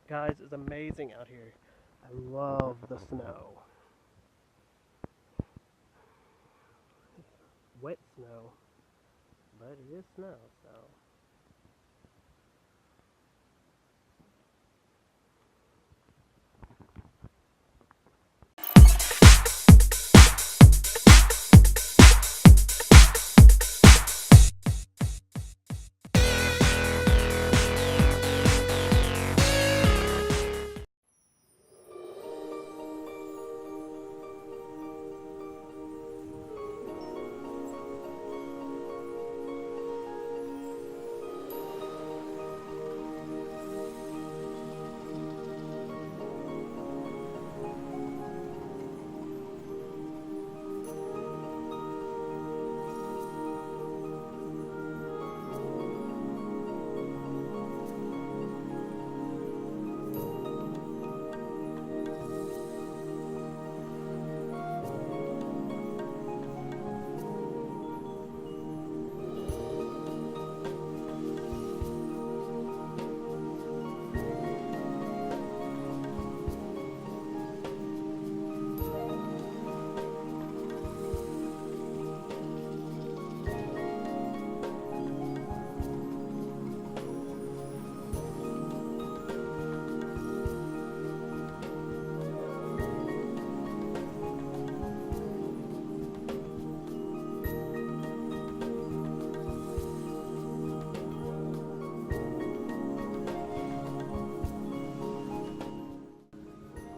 Guys, it's amazing out here. I love the snow. Wet snow, but it is snow, so.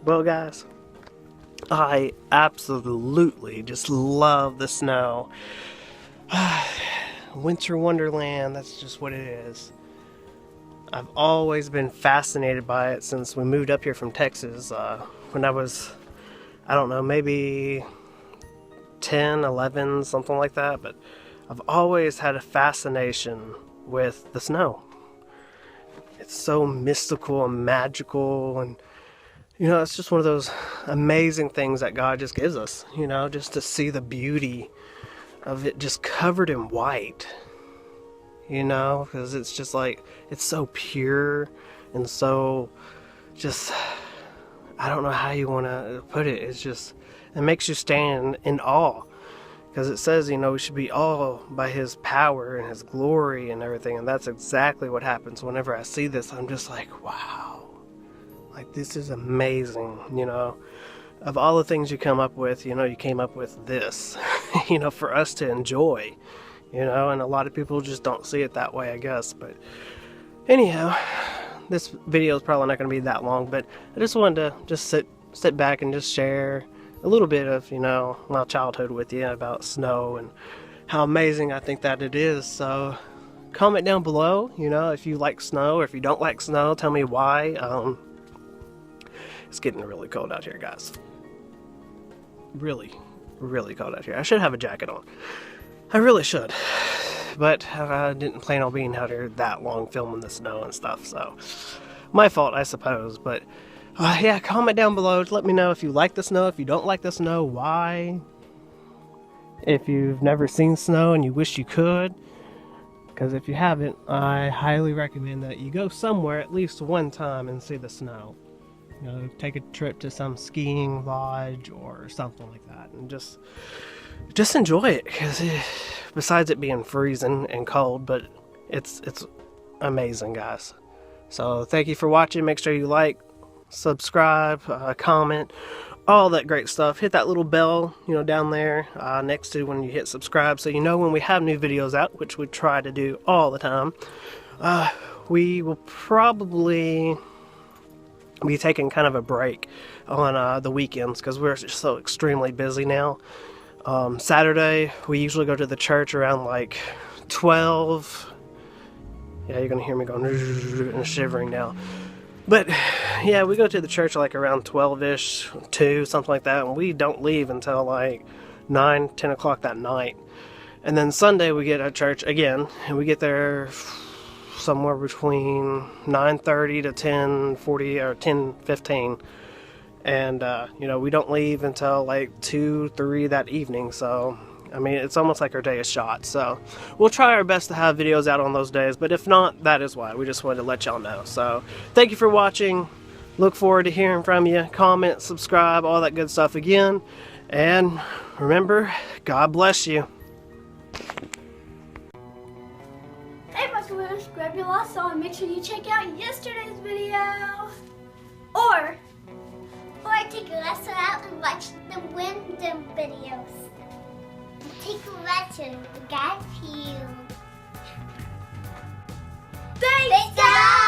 Well, guys, I absolutely just love the snow. Winter Wonderland, that's just what it is. I've always been fascinated by it since we moved up here from Texas when I was, I don't know, maybe 10, 11, something like that. But I've always had a fascination with the snow. It's so mystical and magical, and you know, it's just one of those amazing things that God just gives us, you know, just to see the beauty of it just covered in white, you know, because it's just like, it's so pure and so just, I don't know how you want to put it. It's just, it makes you stand in awe, because it says, you know, we should be awed by His power and His glory and everything. And that's exactly what happens whenever I see this. I'm just like, wow. Like, this is amazing, you know. Of all the things you come up with, you know, you came up with this, you know, for us to enjoy, you know, and a lot of people just don't see it that way, I guess. But anyhow, this video is probably not going to be that long, but I just wanted to just sit back and just share a little bit of, you know, my childhood with you about snow and how amazing I think that it is. So comment down below, you know, if you like snow, or if you don't like snow, tell me why. It's getting really cold out here, guys. Really, really cold out here. I should have a jacket on. I really should. But I didn't plan on being out here that long filming the snow and stuff, so my fault, I suppose. But yeah, comment down below to let me know if you like the snow, if you don't like the snow, why. If you've never seen snow and you wish you could. Because if you haven't, I highly recommend that you go somewhere at least one time and see the snow. You know, take a trip to some skiing lodge or something like that, and just enjoy it. Because besides it being freezing and cold, but it's amazing, guys. So thank you for watching. Make sure you like, subscribe, comment, all that great stuff. Hit that little bell, you know, down there next to when you hit subscribe, so you know when we have new videos out, which we try to do all the time. We will probably be taking kind of a break on the weekends, because we're just so extremely busy now. Saturday, we usually go to the church around like 12. Yeah, you're gonna hear me going and shivering now. But yeah, we go to the church like around 12-ish, 2, something like that, and we don't leave until like 9, 10 o'clock that night. And then Sunday we get at church again, and we get there somewhere between 9:30 to 10:40 or 10:15, and you know, we don't leave until like 2, 3 that evening. So I mean, it's almost like our day is shot. So we'll try our best to have videos out on those days, but if not, that is why. We just wanted to let y'all know. So thank you for watching. look forward to hearing from you. Comment, subscribe, all that good stuff again. And remember, God bless you. Hey, Buckaroos, grab your lasso and make sure you check out yesterday's video. Or take a lesson out and watch the Wyndham videos. Take a lesson. Got you. Thanks, guys!